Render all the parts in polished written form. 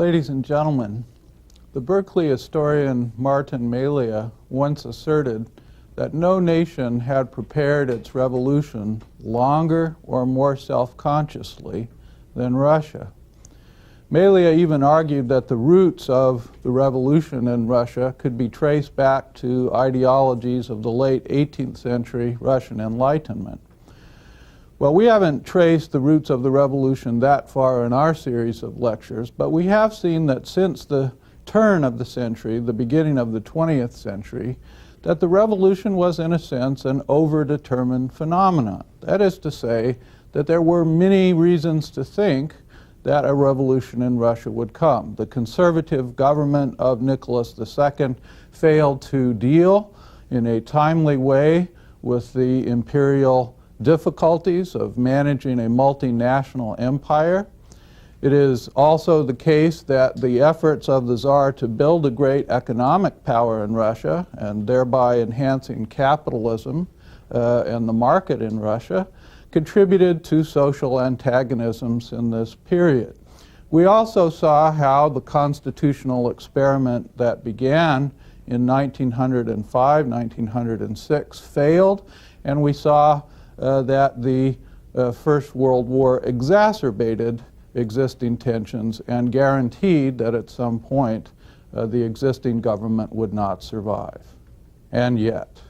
Ladies and gentlemen, the Berkeley historian Martin Malia once asserted that no nation had prepared its revolution longer or more self-consciously than Russia. Malia even argued that the roots of the revolution in Russia could be traced back to ideologies of the late 18th century Russian Enlightenment. Well, we haven't traced the roots of the revolution that far in our series of lectures, but we have seen that since the turn of the century, the beginning of the 20th century, that the revolution was in a sense an overdetermined phenomenon. That is to say that there were many reasons to think that a revolution in Russia would come. The conservative government of Nicholas II failed to deal in a timely way with the imperial difficulties of managing a multinational empire. It is also the case that the efforts of the Tsar to build a great economic power in Russia and thereby enhancing capitalism and the market in Russia contributed to social antagonisms in this period. We also saw how the constitutional experiment that began in 1905, 1906 failed, and we saw that the First World War exacerbated existing tensions and guaranteed that at some point the existing government would not survive. And yet,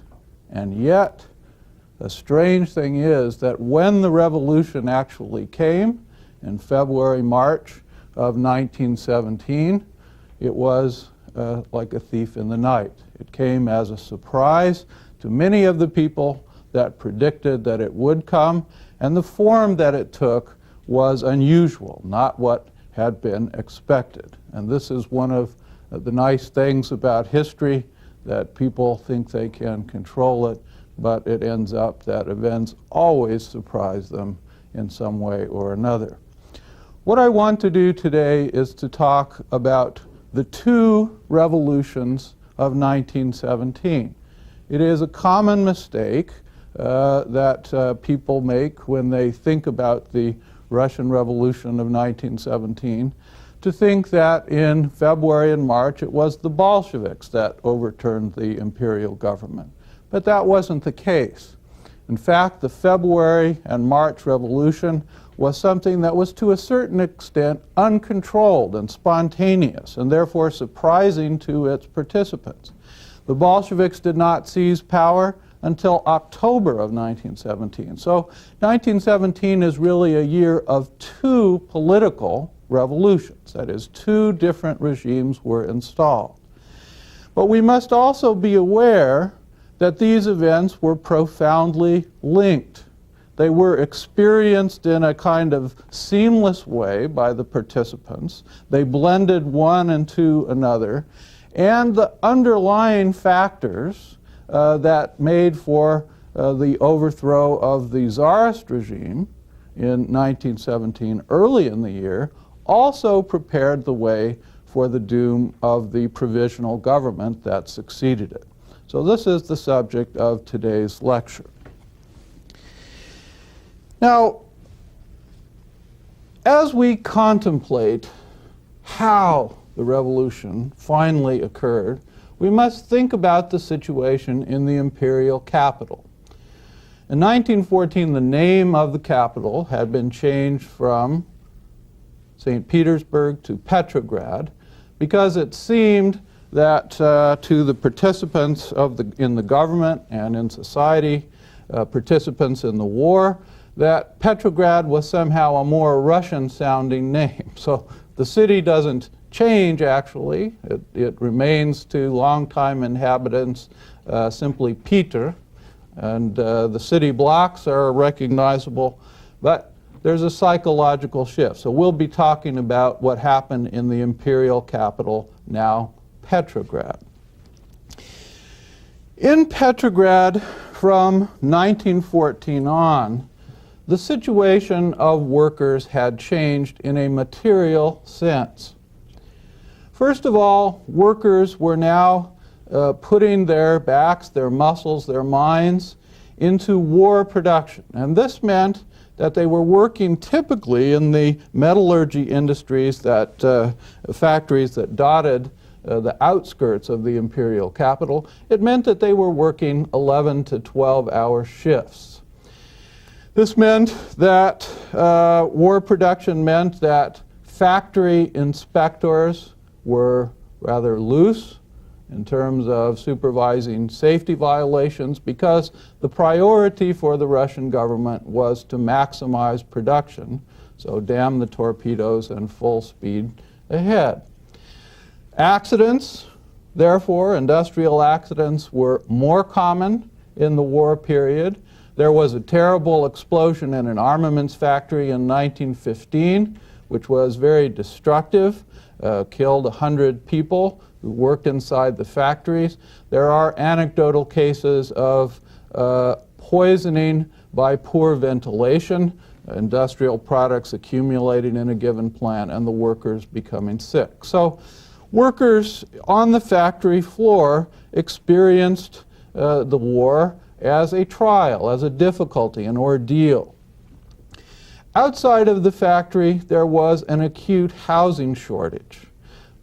the strange thing is that when the revolution actually came in February, March of 1917, it was like a thief in the night. It came as a surprise to many of the people that predicted that it would come, and the form that it took was unusual, not what had been expected. And this is one of the nice things about history, that people think they can control it, but it ends up that events always surprise them in some way or another. What I want to do today is to talk about the two revolutions of 1917. It is a common mistake that people make when they think about the Russian Revolution of 1917 to think that in February and March it was the Bolsheviks that overturned the imperial government. But that wasn't the case. In fact, the February and March Revolution was something that was to a certain extent uncontrolled and spontaneous and therefore surprising to its participants. The Bolsheviks did not seize power until October of 1917. So 1917 is really a year of two political revolutions. That is, two different regimes were installed. But we must also be aware that these events were profoundly linked. They were experienced in a kind of seamless way by the participants. They blended one into another. And the underlying factors that made for the overthrow of the Tsarist regime in 1917, early in the year, also prepared the way for the doom of the provisional government that succeeded it. So this is the subject of today's lecture. Now, as we contemplate how the revolution finally occurred, we must think about the situation in the imperial capital. In 1914, the name of the capital had been changed from St. Petersburg to Petrograd because it seemed that to the participants in the government and in society, participants in the war, that Petrograd was somehow a more Russian-sounding name. So the city doesn't change, actually. It remains to longtime inhabitants simply Peter, and the city blocks are recognizable, but there's a psychological shift. So we'll be talking about what happened in the imperial capital, now Petrograd. In Petrograd, from 1914 on, the situation of workers had changed in a material sense. First of all, workers were now putting their backs, their muscles, their minds into war production. And this meant that they were working typically in the metallurgy industries, that factories that dotted the outskirts of the imperial capital. It meant that they were working 11 to 12-hour shifts. This meant that war production meant that factory inspectors were rather loose in terms of supervising safety violations, because the priority for the Russian government was to maximize production, so damn the torpedoes and full speed ahead. Accidents, therefore, industrial accidents, were more common in the war period. There was a terrible explosion in an armaments factory in 1915, which was very destructive, killed 100 people who worked inside the factories. There are anecdotal cases of poisoning by poor ventilation, industrial products accumulating in a given plant, and the workers becoming sick. So workers on the factory floor experienced the war as a trial, as a difficulty, an ordeal. Outside of the factory, there was an acute housing shortage.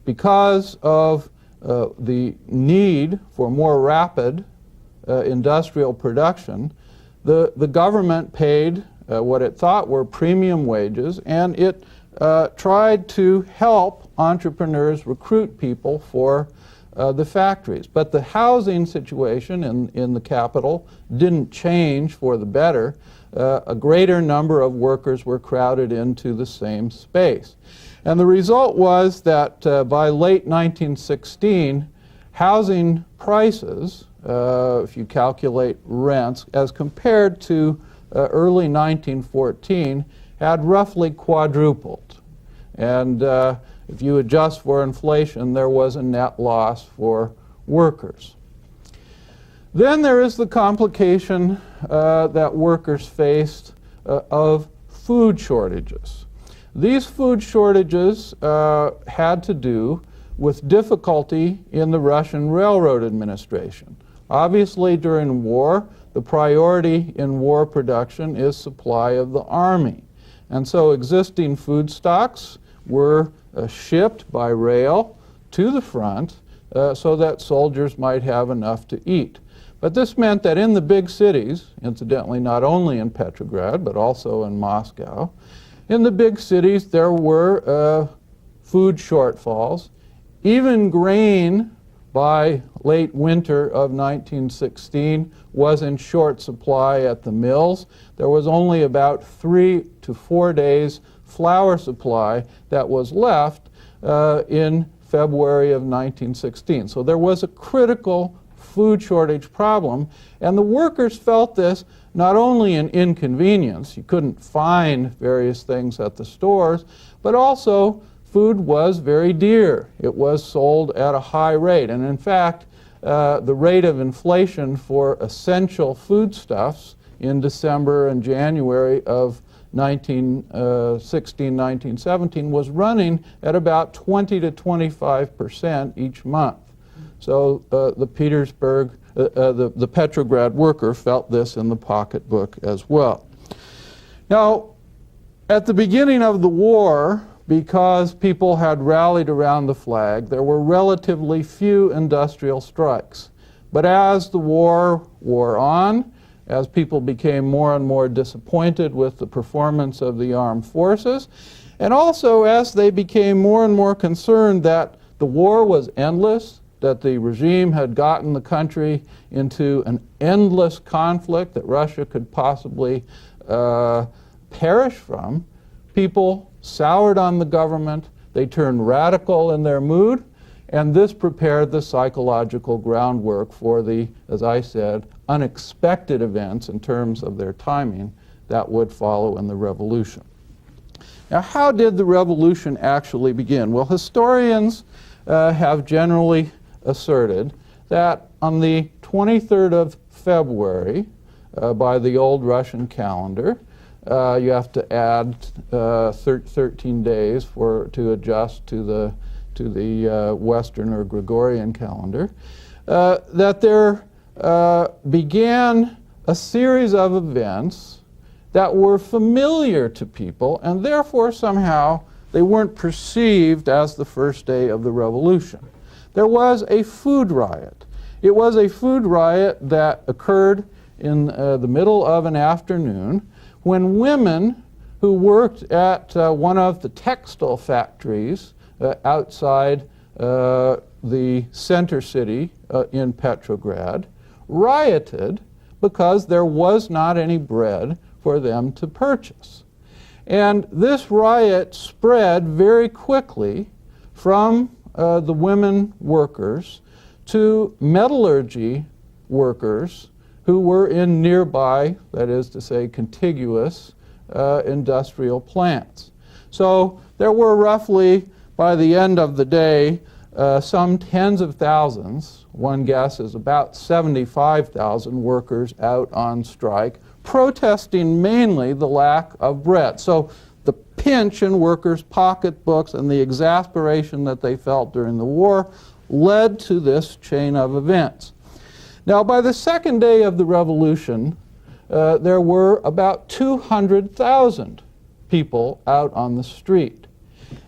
Because of the need for more rapid industrial production, the government paid what it thought were premium wages, and it tried to help entrepreneurs recruit people for the factories. But the housing situation in the capital didn't change for the better. A greater number of workers were crowded into the same space. And the result was that by late 1916, housing prices, if you calculate rents, as compared to early 1914, had roughly quadrupled. And if you adjust for inflation, there was a net loss for workers. Then there is the complication that workers faced of food shortages. These food shortages had to do with difficulty in the Russian railroad administration. Obviously, during war, the priority in war production is supply of the army. And so existing food stocks were shipped by rail to the front so that soldiers might have enough to eat. But this meant that in the big cities, incidentally not only in Petrograd but also in Moscow, in the big cities there were food shortfalls. Even grain by late winter of 1916 was in short supply at the mills. There was only about 3 to 4 days flour supply that was left in February of 1916. So there was a critical food shortage problem, and the workers felt this not only an inconvenience, you couldn't find various things at the stores, but also food was very dear. It was sold at a high rate, and in fact, the rate of inflation for essential foodstuffs in December and January of 1916, 1917 was running at about 20 to 25% each month. So the Petrograd worker felt this in the pocketbook as well. Now, at the beginning of the war, because people had rallied around the flag, there were relatively few industrial strikes. But as the war wore on, as people became more and more disappointed with the performance of the armed forces, and also as they became more and more concerned that the war was endless, that the regime had gotten the country into an endless conflict that Russia could possibly perish from, people soured on the government, they turned radical in their mood, and this prepared the psychological groundwork for the, as I said, unexpected events in terms of their timing that would follow in the revolution. Now, how did the revolution actually begin? Well, historians have generally asserted that on the 23rd of February, by the old Russian calendar, you have to add 13 days to adjust to the Western or Gregorian calendar, that there began a series of events that were familiar to people, and therefore somehow they weren't perceived as the first day of the revolution. There was a food riot. It was a food riot that occurred in the middle of an afternoon when women who worked at one of the textile factories outside the center city in Petrograd rioted because there was not any bread for them to purchase. And this riot spread very quickly from the women workers to metallurgy workers who were in nearby, that is to say, contiguous industrial plants. So there were roughly, by the end of the day, some tens of thousands, one guess is about 75,000 workers out on strike, protesting mainly the lack of bread. So the pinch in workers' pocketbooks and the exasperation that they felt during the war led to this chain of events. Now, by the second day of the revolution, there were about 200,000 people out on the street.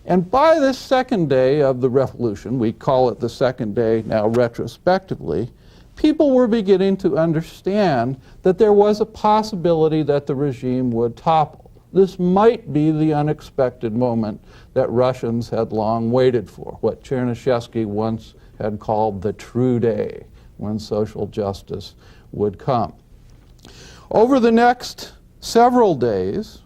And by this second day of the revolution, we call it the second day now retrospectively, people were beginning to understand that there was a possibility that the regime would topple. This might be the unexpected moment that Russians had long waited for, what Chernyshevsky once had called the true day, when social justice would come. Over the next several days,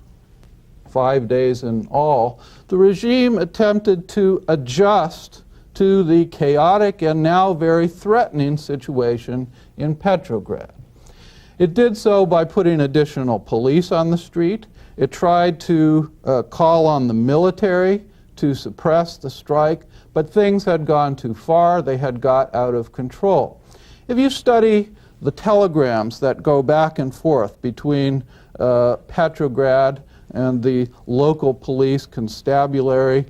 5 days in all, the regime attempted to adjust to the chaotic and now very threatening situation in Petrograd. It did so by putting additional police on the street. It tried to call on the military to suppress the strike, but things had gone too far. They had got out of control. If you study the telegrams that go back and forth between Petrograd and the local police constabulary,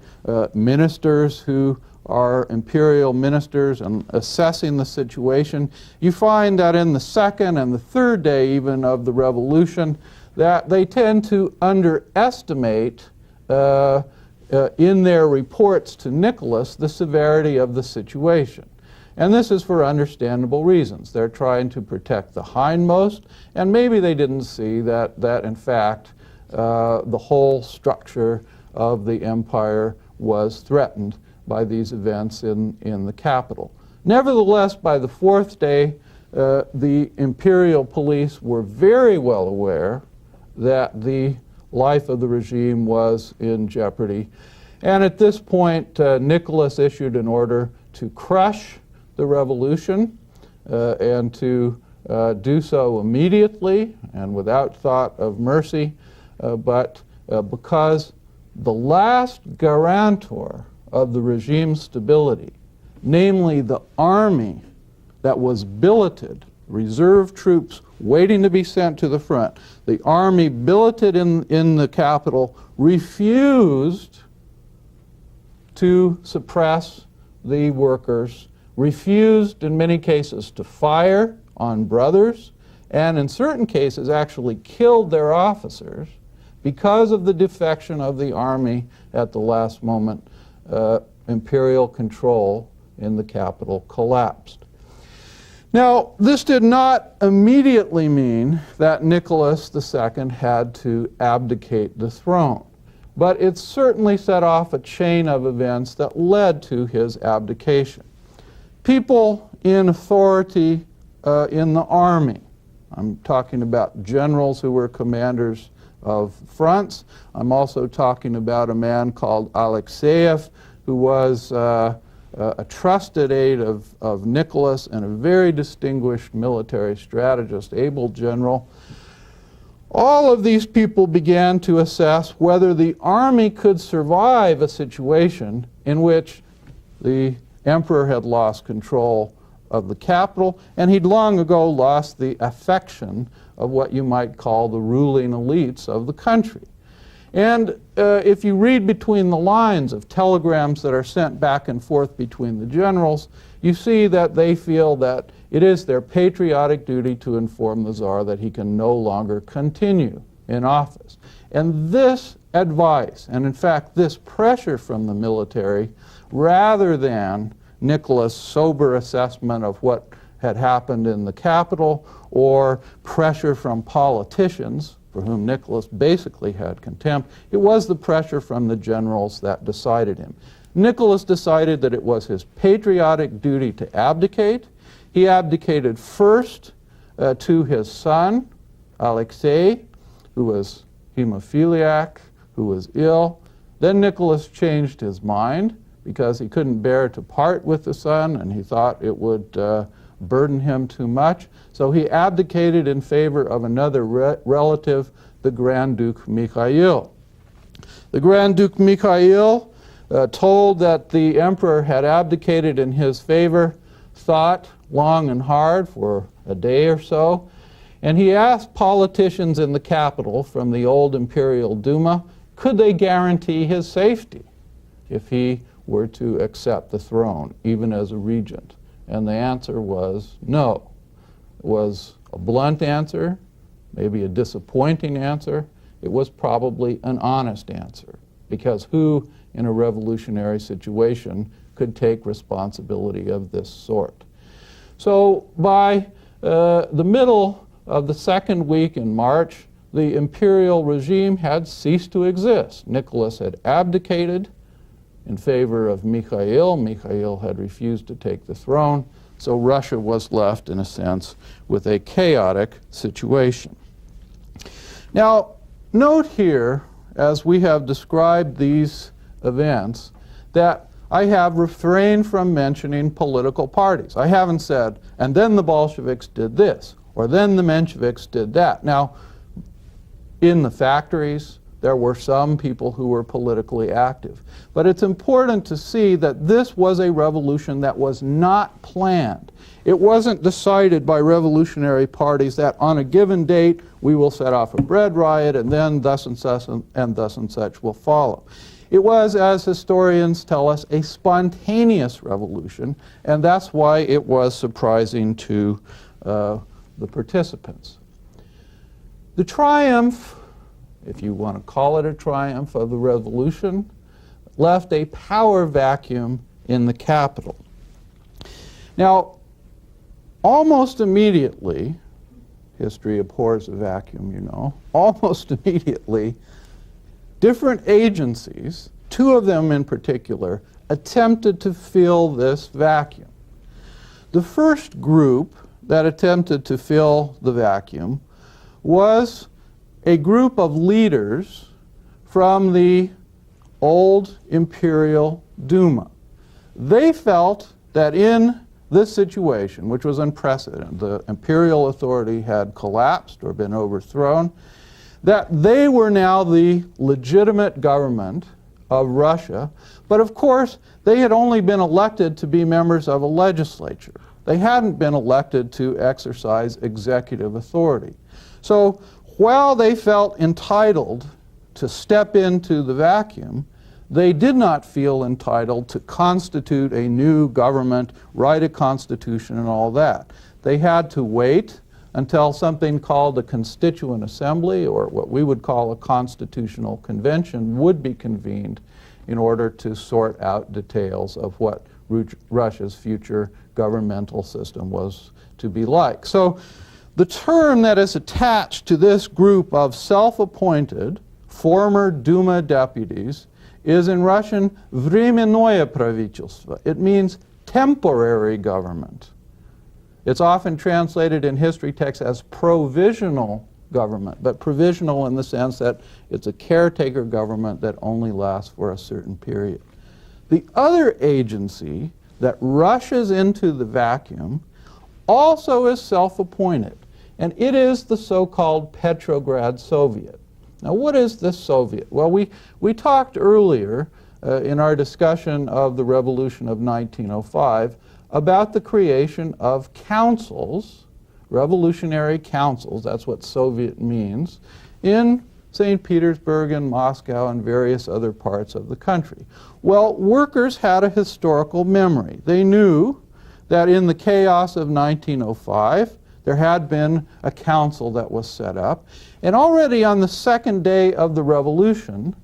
ministers who are imperial ministers and assessing the situation, you find that in the second and the third day even of the revolution, that they tend to underestimate in their reports to Nicholas the severity of the situation. And this is for understandable reasons. They're trying to protect the hindmost, and maybe they didn't see that in fact the whole structure of the empire was threatened by these events in the capital. Nevertheless, by the fourth day, the imperial police were very well aware that the life of the regime was in jeopardy. And at this point, Nicholas issued an order to crush the revolution and to do so immediately and without thought of mercy, but because the last guarantor of the regime's stability, namely the army that was billeted, reserve troops waiting to be sent to the front, the army billeted in the capital refused to suppress the workers, refused in many cases to fire on brothers, and in certain cases actually killed their officers because of the defection of the army at the last moment. Imperial control in the capital collapsed. Now, this did not immediately mean that Nicholas II had to abdicate the throne, but it certainly set off a chain of events that led to his abdication. People in authority in the army, I'm talking about generals who were commanders of fronts. I'm also talking about a man called Alexeyev, who was a trusted aide of Nicholas and a very distinguished military strategist, able general. All of these people began to assess whether the army could survive a situation in which the emperor had lost control of the capital, and he'd long ago lost the affection of what you might call the ruling elites of the country. And if you read between the lines of telegrams that are sent back and forth between the generals, you see that they feel that it is their patriotic duty to inform the Tsar that he can no longer continue in office. And this advice, and in fact this pressure from the military, rather than Nicholas' sober assessment of what had happened in the capital or pressure from politicians, for whom Nicholas basically had contempt, it was the pressure from the generals that decided him. Nicholas decided that it was his patriotic duty to abdicate. He abdicated first to his son, Alexei, who was hemophiliac, who was ill. Then Nicholas changed his mind because he couldn't bear to part with the son, and he thought it would burden him too much. So he abdicated in favor of another relative, the Grand Duke Mikhail. The Grand Duke Mikhail, told that the emperor had abdicated in his favor, thought long and hard for a day or so, and he asked politicians in the capital from the old Imperial Duma, could they guarantee his safety if he were to accept the throne, even as a regent? And the answer was no. It was a blunt answer, maybe a disappointing answer. It was probably an honest answer, because who in a revolutionary situation could take responsibility of this sort? So by the middle of the second week in March, the imperial regime had ceased to exist. Nicholas had abdicated in favor of Mikhail. Mikhail had refused to take the throne, so Russia was left, in a sense, with a chaotic situation. Now, note here, as we have described these events, that I have refrained from mentioning political parties. I haven't said, and then the Bolsheviks did this, or then the Mensheviks did that. Now, in the factories, there were some people who were politically active. But it's important to see that this was a revolution that was not planned. It wasn't decided by revolutionary parties that on a given date we will set off a bread riot and then thus and such and thus and such will follow. It was, as historians tell us, a spontaneous revolution, and that's why it was surprising to the participants. The triumph, if you want to call it a triumph, of the revolution left a power vacuum in the capital. Now, almost immediately, history abhors a vacuum, you know, almost immediately, different agencies, two of them in particular, attempted to fill this vacuum. The first group that attempted to fill the vacuum was a group of leaders from the old Imperial Duma. They felt that in this situation, which was unprecedented, the imperial authority had collapsed or been overthrown, that they were now the legitimate government of Russia, but of course they had only been elected to be members of a legislature. They hadn't been elected to exercise executive authority. So while they felt entitled to step into the vacuum, they did not feel entitled to constitute a new government, write a constitution and all that. They had to wait until something called a constituent assembly, or what we would call a constitutional convention, would be convened in order to sort out details of what Russia's future governmental system was to be like. So the term that is attached to this group of self-appointed former Duma deputies is in Russian временное правительство. It means temporary government. It's often translated in history texts as provisional government, but provisional in the sense that it's a caretaker government that only lasts for a certain period. The other agency that rushes into the vacuum also is self-appointed, and it is the so-called Petrograd Soviet. Now, what is this Soviet? Well, we talked earlier in our discussion of the revolution of 1905 about the creation of councils, revolutionary councils, that's what Soviet means, in St. Petersburg and Moscow and various other parts of the country. Well, workers had a historical memory. They knew that in the chaos of 1905, there had been a council that was set up. And already on the second day of the revolution,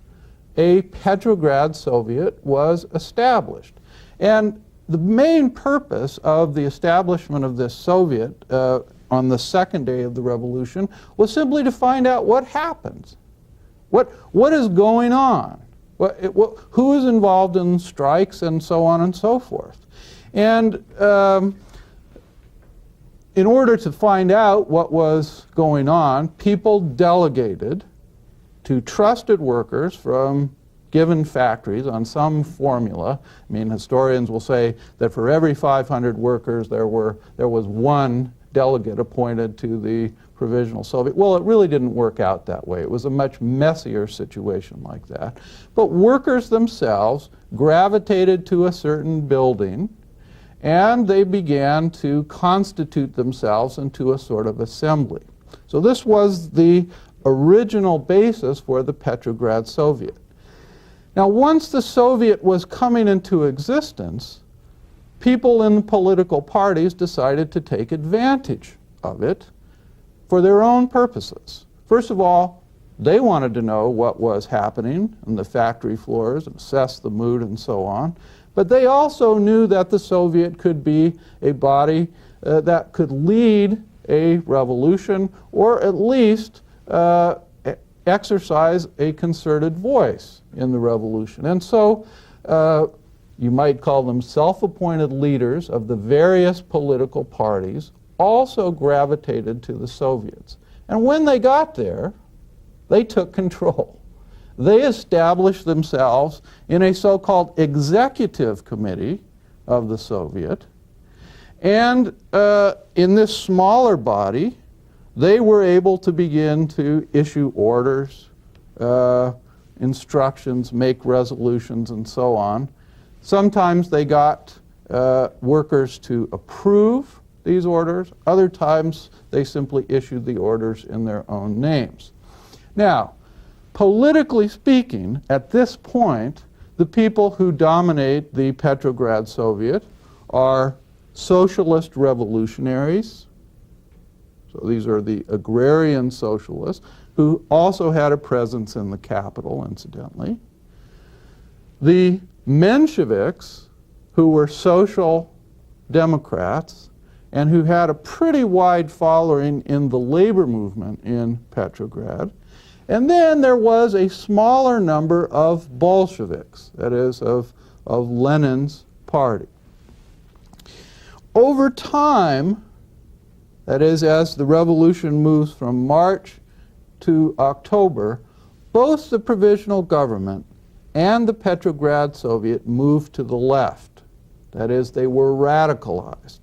a Petrograd Soviet was established. And the main purpose of the establishment of this Soviet on the second day of the revolution was simply to find out what happens. What is going on? Who is involved in strikes and so on and so forth? And in order to find out what was going on, people delegated to trusted workers from given factories on some formula. I mean, historians will say that for every 500 workers there was one delegate appointed to the Provisional Soviet. Well, it really didn't work out that way. It was a much messier situation like that. But workers themselves gravitated to a certain building, and they began to constitute themselves into a sort of assembly. So this was the original basis for the Petrograd Soviet. Now, once the Soviet was coming into existence, people in the political parties decided to take advantage of it for their own purposes. First of all, they wanted to know what was happening on the factory floors and assess the mood and so on. But they also knew that the Soviet could be a body that could lead a revolution, or at least exercise a concerted voice in the revolution. And so you might call them self-appointed leaders of the various political parties also gravitated to the Soviets. And when they got there, they took control. They established themselves in a so-called executive committee of the Soviet. And in this smaller body, they were able to begin to issue orders, instructions, make resolutions, and so on. Sometimes they got workers to approve these orders. Other times they simply issued the orders in their own names. Now, politically speaking, at this point, the people who dominate the Petrograd Soviet are socialist revolutionaries. So these are the agrarian socialists who also had a presence in the capital, incidentally. The Mensheviks, who were social democrats and who had a pretty wide following in the labor movement in Petrograd. And then there was a smaller number of Bolsheviks, that is, of Lenin's party. Over time, that is, as the revolution moves from March to October, both the provisional government and the Petrograd Soviet moved to the left. That is, they were radicalized.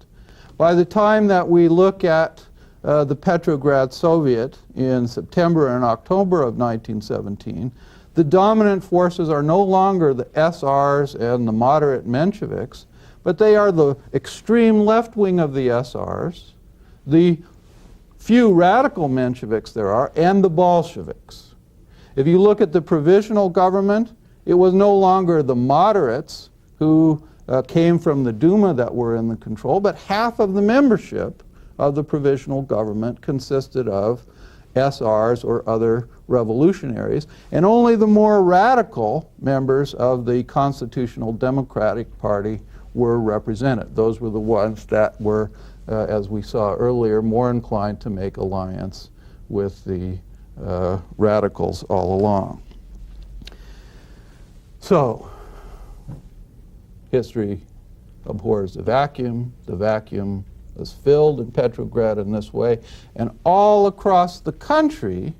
By the time that we look at the Petrograd Soviet in September and October of 1917, the dominant forces are no longer the SRs and the moderate Mensheviks, but they are the extreme left wing of the SRs, the few radical Mensheviks there are, and the Bolsheviks. If you look at the provisional government, it was no longer the moderates who came from the Duma that were in the control, but half of the membership of the provisional government consisted of SRs or other revolutionaries, and only the more radical members of the Constitutional Democratic Party were represented. Those were the ones that were, as we saw earlier, more inclined to make alliance with the radicals all along. So, history abhors the vacuum. The vacuum was filled in Petrograd in this way, and all across the country,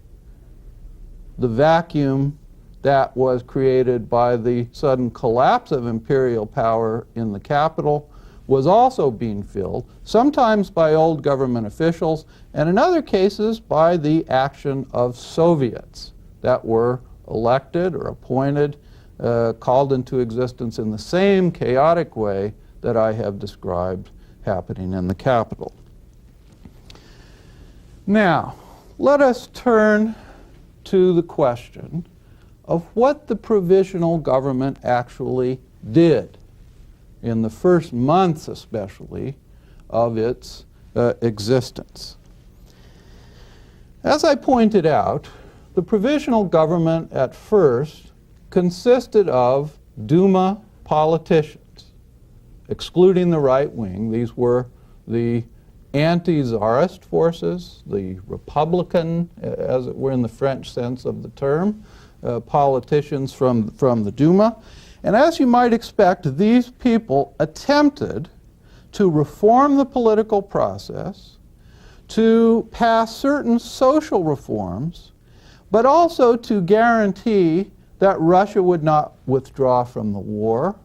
the vacuum that was created by the sudden collapse of imperial power in the capital was also being filled, sometimes by old government officials, and in other cases by the action of Soviets that were elected or appointed, called into existence in the same chaotic way that I have described happening in the capital. Now, let us turn to the question of what the provisional government actually did in the first months, especially, of its existence. As I pointed out, the provisional government at first consisted of Duma politicians, excluding the right wing. These were the anti-czarist forces, the Republican, as it were in the French sense of the term, politicians from the Duma. And as you might expect, these people attempted to reform the political process, to pass certain social reforms, but also to guarantee that Russia would not withdraw from the war.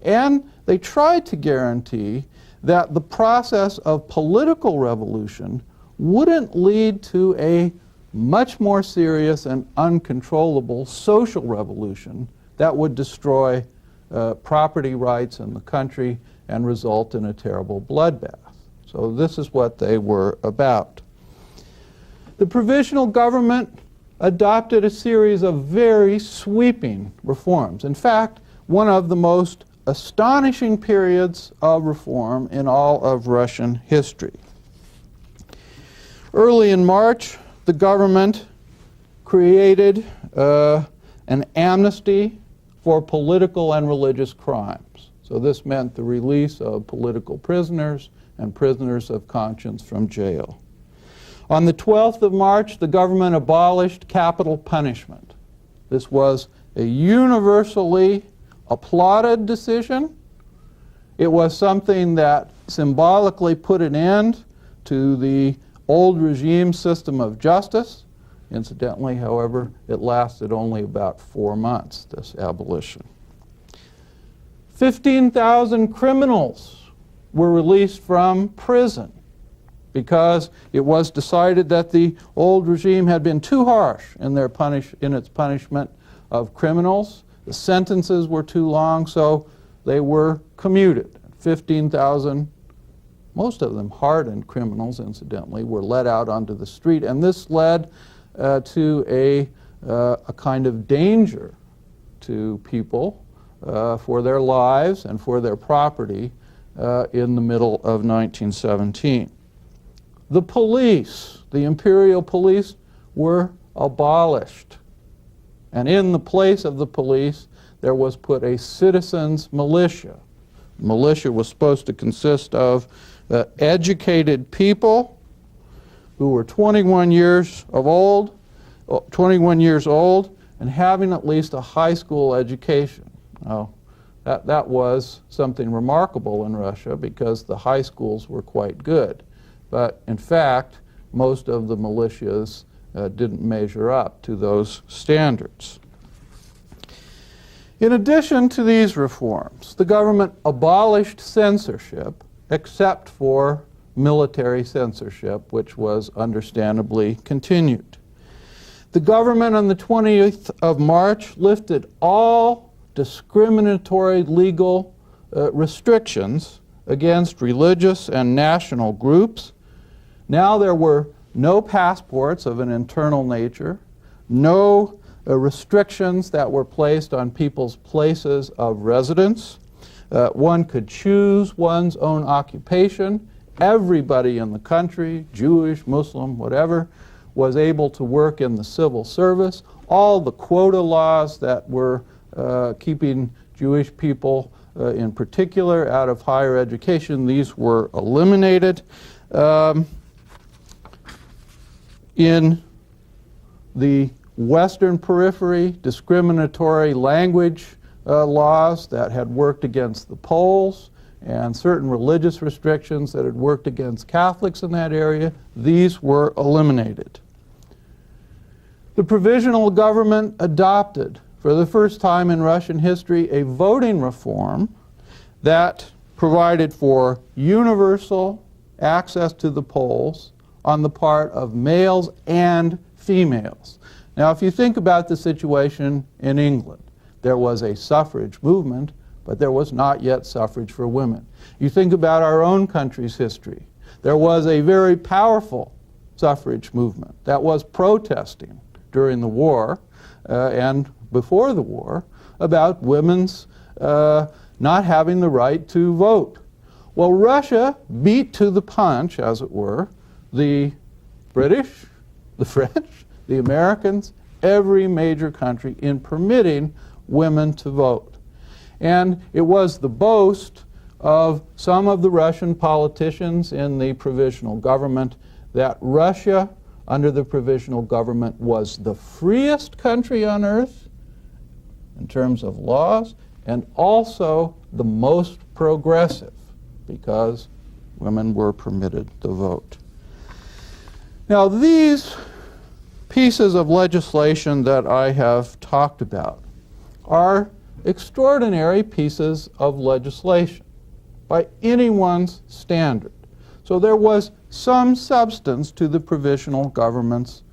And they tried to guarantee that the process of political revolution wouldn't lead to a much more serious and uncontrollable social revolution that would destroy property rights in the country and result in a terrible bloodbath. So this is what they were about. The provisional government adopted a series of very sweeping reforms. In fact, one of the most astonishing periods of reform in all of Russian history. Early in March, the government created an amnesty for political and religious crimes. So this meant the release of political prisoners and prisoners of conscience from jail. On the 12th of March, the government abolished capital punishment. This was a universally applauded decision. It was something that symbolically put an end to the old regime system of justice. Incidentally, however, it lasted only about 4 months, this abolition. 15,000 criminals were released from prison because it was decided that the old regime had been too harsh in its punishment of criminals. The sentences were too long, so they were commuted. 15,000, most of them hardened criminals, incidentally, were let out onto the street, and this led to a kind of danger to people for their lives and for their property in the middle of 1917. The police, the imperial police, were abolished. And in the place of the police, there was put a citizens' militia. The militia was supposed to consist of educated people who were 21 years old, and having at least a high school education. Now, that was something remarkable in Russia because the high schools were quite good. But in fact, most of the militias didn't measure up to those standards. In addition to these reforms, the government abolished censorship except for military censorship, which was understandably continued. The government on the 20th of March lifted all discriminatory legal restrictions against religious and national groups. Now there were no passports of an internal nature, no restrictions that were placed on people's places of residence. One could choose one's own occupation. Everybody in the country, Jewish, Muslim, whatever, was able to work in the civil service. All the quota laws that were keeping Jewish people in particular out of higher education, these were eliminated. In the Western periphery, discriminatory language laws that had worked against the Poles and certain religious restrictions that had worked against Catholics in that area, these were eliminated. The provisional government adopted, for the first time in Russian history, a voting reform that provided for universal access to the polls on the part of males and females. Now, if you think about the situation in England, there was a suffrage movement, but there was not yet suffrage for women. You think about our own country's history. There was a very powerful suffrage movement that was protesting during the war and before the war about women's not having the right to vote. Well, Russia beat to the punch, as it were, the British, the French, the Americans, every major country in permitting women to vote. And it was the boast of some of the Russian politicians in the provisional government that Russia, under the provisional government, was the freest country on earth in terms of laws, and also the most progressive, because women were permitted to vote. Now, these pieces of legislation that I have talked about are extraordinary pieces of legislation by anyone's standard. So there was some substance to the provisional government's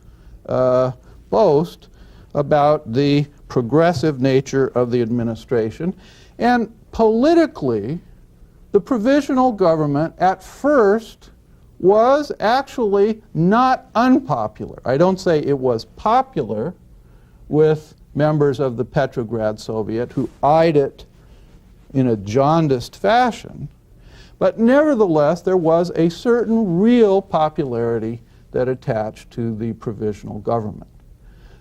boast about the progressive nature of the administration. And politically, the provisional government at first was actually not unpopular. I don't say it was popular with members of the Petrograd Soviet who eyed it in a jaundiced fashion, but nevertheless there was a certain real popularity that attached to the provisional government.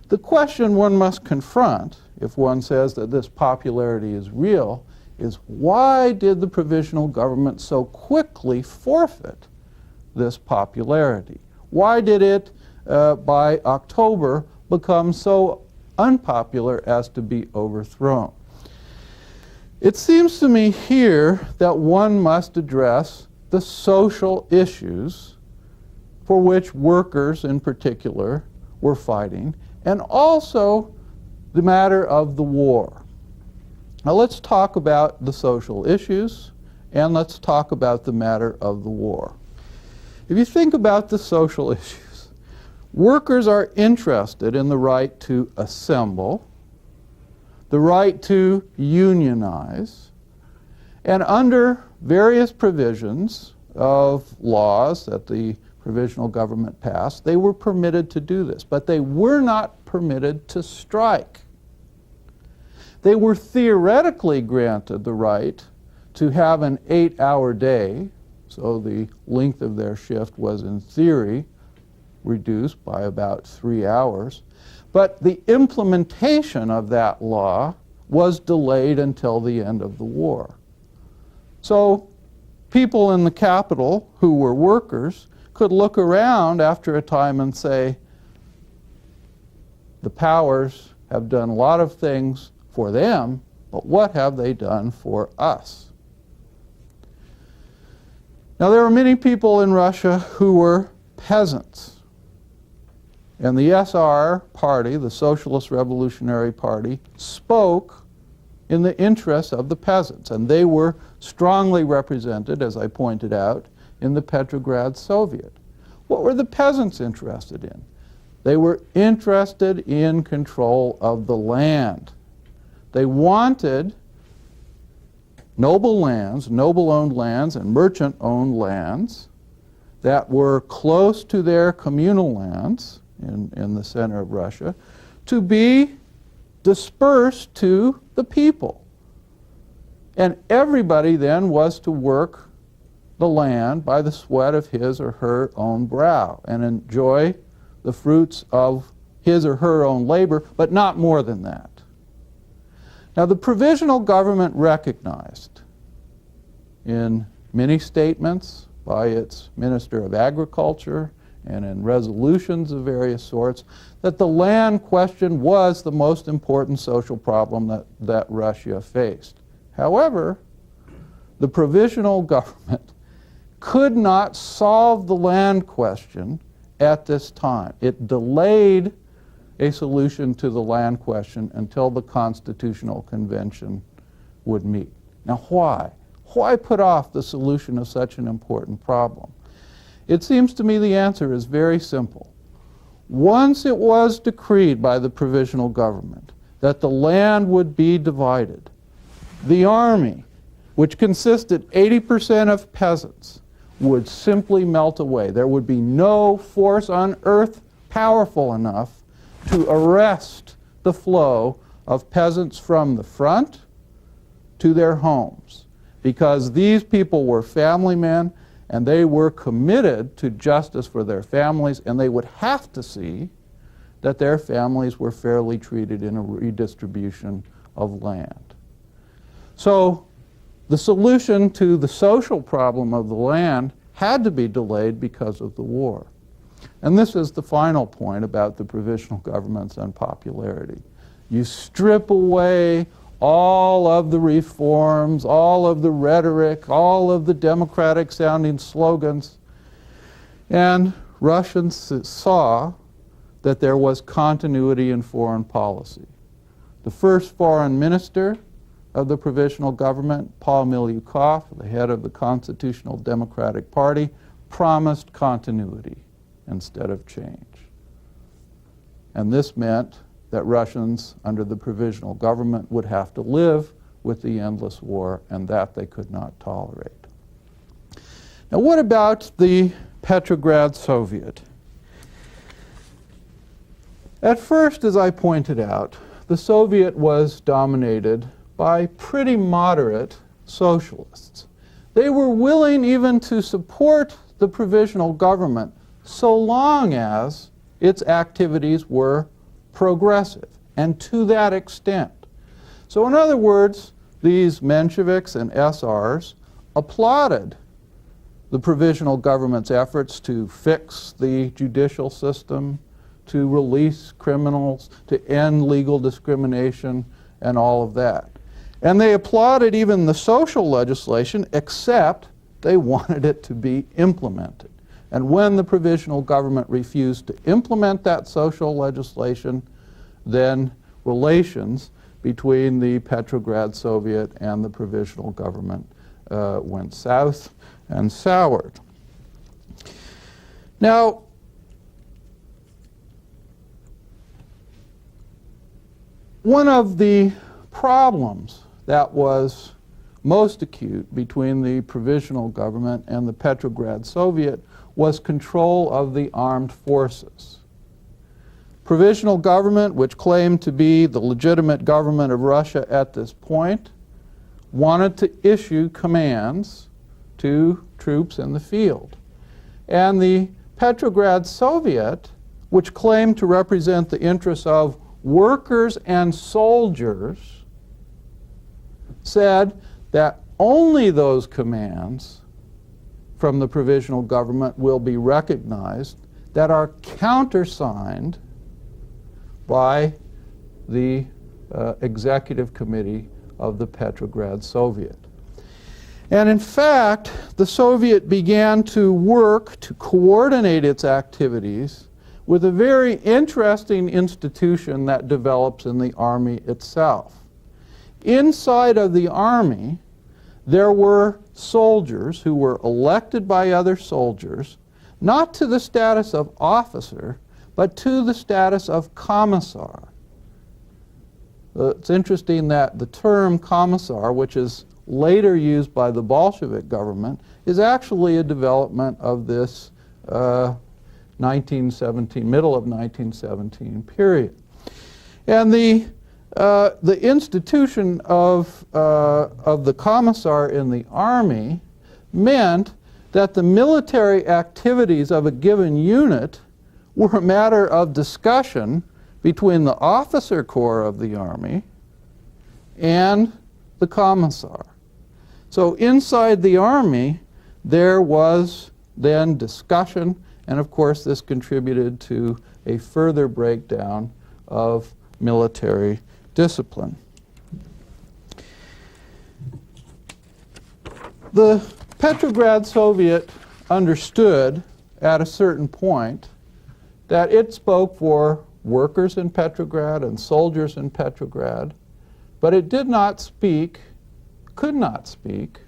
The question one must confront, if one says that this popularity is real, is why did the provisional government so quickly forfeit this popularity? Why did it, by October, become so unpopular as to be overthrown? It seems to me here that one must address the social issues for which workers in particular were fighting, and also the matter of the war. Now let's talk about the social issues, and let's talk about the matter of the war. If you think about the social issues, workers are interested in the right to assemble, the right to unionize, and under various provisions of laws that the provisional government passed, they were permitted to do this, but they were not permitted to strike. They were theoretically granted the right to have an 8-hour day, so the length of their shift was in theory reduced by about 3 hours, but the implementation of that law was delayed until the end of the war. So people in the capital who were workers could look around after a time and say, the powers have done a lot of things for them, but what have they done for us? Now, there were many people in Russia who were peasants. And the SR party, the Socialist Revolutionary Party, spoke in the interests of the peasants. And they were strongly represented, as I pointed out, in the Petrograd Soviet. What were the peasants interested in? They were interested in control of the land. They wanted noble lands, noble-owned lands, and merchant-owned lands that were close to their communal lands in the center of Russia to be dispersed to the people. And everybody then was to work the land by the sweat of his or her own brow and enjoy the fruits of his or her own labor, but not more than that. Now, the provisional government recognized in many statements by its Minister of Agriculture and in resolutions of various sorts that the land question was the most important social problem that Russia faced. However, the provisional government could not solve the land question at this time. It delayed a solution to the land question until the Constitutional Convention would meet. Now, why? Why put off the solution of such an important problem? It seems to me the answer is very simple. Once it was decreed by the provisional government that the land would be divided, the army, which consisted 80% of peasants, would simply melt away. There would be no force on earth powerful enough to arrest the flow of peasants from the front to their homes, because these people were family men and they were committed to justice for their families, and they would have to see that their families were fairly treated in a redistribution of land. So the solution to the social problem of the land had to be delayed because of the war. And this is the final point about the provisional government's unpopularity. You strip away all of the reforms, all of the rhetoric, all of the democratic-sounding slogans, and Russians saw that there was continuity in foreign policy. The first foreign minister of the provisional government, Paul Milyukov, the head of the Constitutional Democratic Party, promised continuity instead of change. And this meant that Russians under the provisional government would have to live with the endless war, and that they could not tolerate. Now, what about the Petrograd Soviet? At first, as I pointed out, the Soviet was dominated by pretty moderate socialists. They were willing even to support the provisional government so long as its activities were progressive, and to that extent. So in other words, these Mensheviks and SRs applauded the provisional government's efforts to fix the judicial system, to release criminals, to end legal discrimination, and all of that. And they applauded even the social legislation, except they wanted it to be implemented. And when the provisional government refused to implement that social legislation, then relations between the Petrograd Soviet and the provisional government went south and soured. Now, one of the problems that was most acute between the provisional government and the Petrograd Soviet was control of the armed forces. Provisional government, which claimed to be the legitimate government of Russia at this point, wanted to issue commands to troops in the field. And the Petrograd Soviet, which claimed to represent the interests of workers and soldiers, said that only those commands from the provisional government will be recognized that are countersigned by the executive committee of the Petrograd Soviet. And in fact, the Soviet began to work to coordinate its activities with a very interesting institution that develops in the army itself. Inside of the army, there were soldiers who were elected by other soldiers, not to the status of officer, but to the status of commissar. It's interesting that the term commissar, which is later used by the Bolshevik government, is actually a development of this 1917, middle of 1917 period. And the institution of the commissar in the army meant that the military activities of a given unit were a matter of discussion between the officer corps of the army and the commissar. So inside the army, there was then discussion, and of course this contributed to a further breakdown of military discipline. The Petrograd Soviet understood at a certain point that it spoke for workers in Petrograd and soldiers in Petrograd, but it did not speak, could not speak,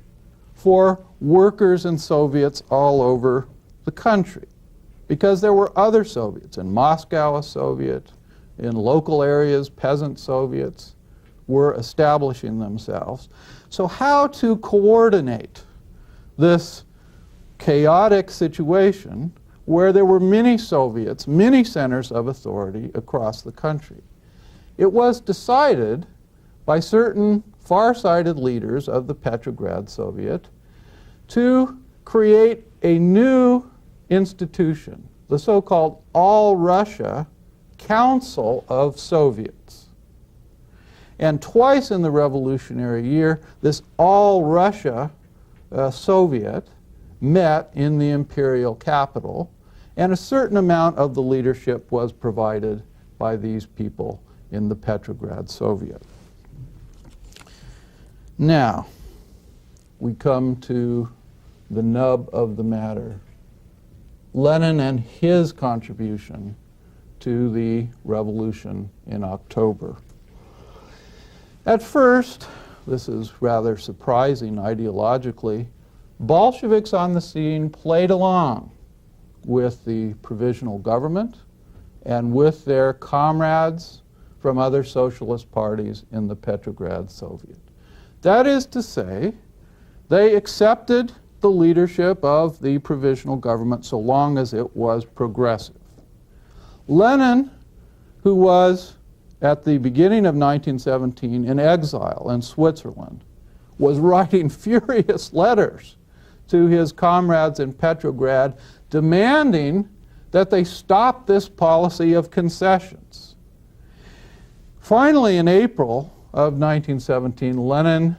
for workers and Soviets all over the country, because there were other Soviets. In Moscow, a Soviet, in local areas, peasant Soviets were establishing themselves. So how to coordinate this chaotic situation where there were many Soviets, many centers of authority across the country? It was decided by certain far-sighted leaders of the Petrograd Soviet to create a new institution, the so-called All-Russia Council of Soviets. And twice in the revolutionary year, this All-Russia Soviet met in the imperial capital, and a certain amount of the leadership was provided by these people in the Petrograd Soviet. Now, we come to the nub of the matter. Lenin and his contribution to the revolution in October. At first, this is rather surprising ideologically, Bolsheviks on the scene played along with the provisional government and with their comrades from other socialist parties in the Petrograd Soviet. That is to say, they accepted the leadership of the provisional government so long as it was progressive. Lenin, who was at the beginning of 1917 in exile in Switzerland, was writing furious letters to his comrades in Petrograd demanding that they stop this policy of concessions. Finally, in April of 1917, Lenin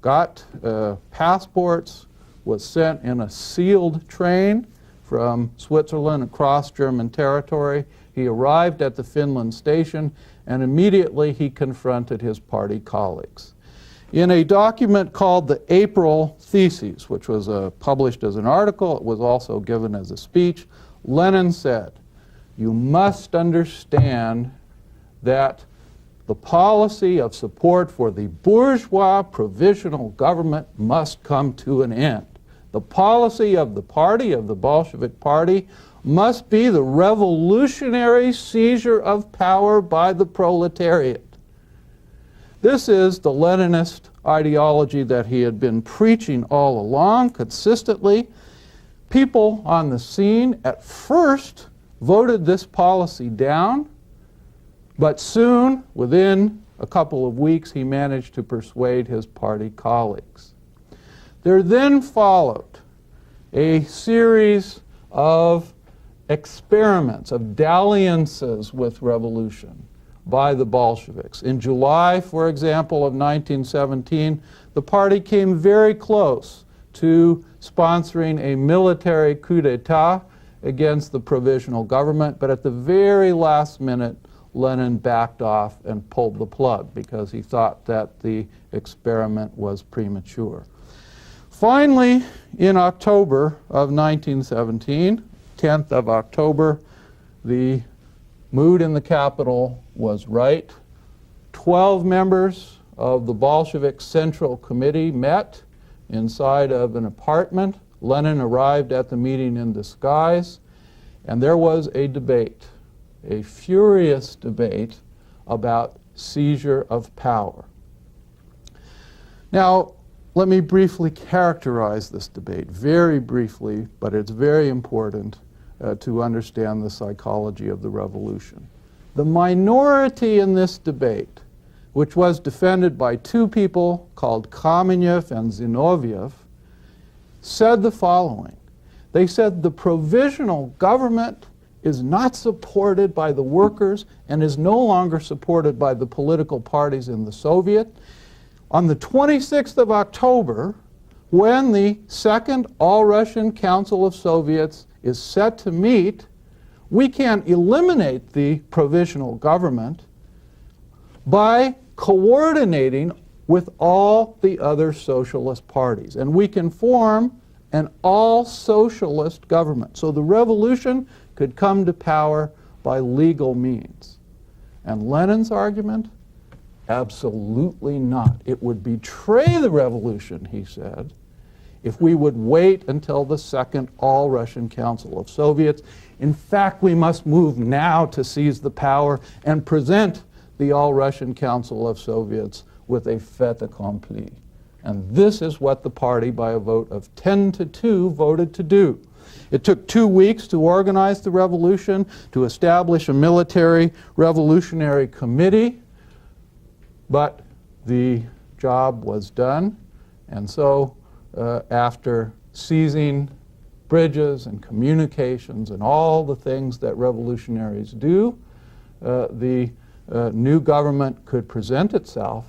got passports, was sent in a sealed train from Switzerland across German territory. He arrived at the Finland station, and immediately he confronted his party colleagues. In a document called the April Theses, which was published as an article, it was also given as a speech, Lenin said, "You must understand that the policy of support for the bourgeois provisional government must come to an end. The policy of the party, of the Bolshevik Party, must be the revolutionary seizure of power by the proletariat." This is the Leninist ideology that he had been preaching all along, consistently. People on the scene at first voted this policy down, but soon, within a couple of weeks, he managed to persuade his party colleagues. There then followed a series of experiments, of dalliances with revolution by the Bolsheviks. In July, for example, of 1917, the party came very close to sponsoring a military coup d'etat against the provisional government, but at the very last minute, Lenin backed off and pulled the plug because he thought that the experiment was premature. Finally, in October of 1917, 10th of October, the mood in the capital was right. 12 members of the Bolshevik Central Committee met inside of an apartment. Lenin arrived at the meeting in disguise, and there was a debate, a furious debate about seizure of power. Now, let me briefly characterize this debate, very briefly, but it's very important to understand the psychology of the revolution. The minority in this debate, which was defended by two people called Kamenev and Zinoviev, said the following. They said the provisional government is not supported by the workers and is no longer supported by the political parties in the Soviet. On the 26th of October, when the Second All-Russian Council of Soviets is set to meet, we can eliminate the provisional government by coordinating with all the other socialist parties. And we can form an all-socialist government. So the revolution could come to power by legal means. And Lenin's argument? Absolutely not. It would betray the revolution, he said, if we would wait until the Second All-Russian Council of Soviets. In fact, we must move now to seize the power and present the All-Russian Council of Soviets with a fait accompli. And this is what the party, by a vote of 10-2, voted to do. It took 2 weeks to organize the revolution, to establish a military revolutionary committee, but the job was done. And so after seizing bridges and communications and all the things that revolutionaries do, the new government could present itself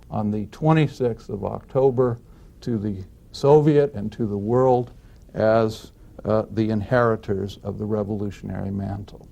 on the 26th of October to the Soviet and to the world as the inheritors of the revolutionary mantle.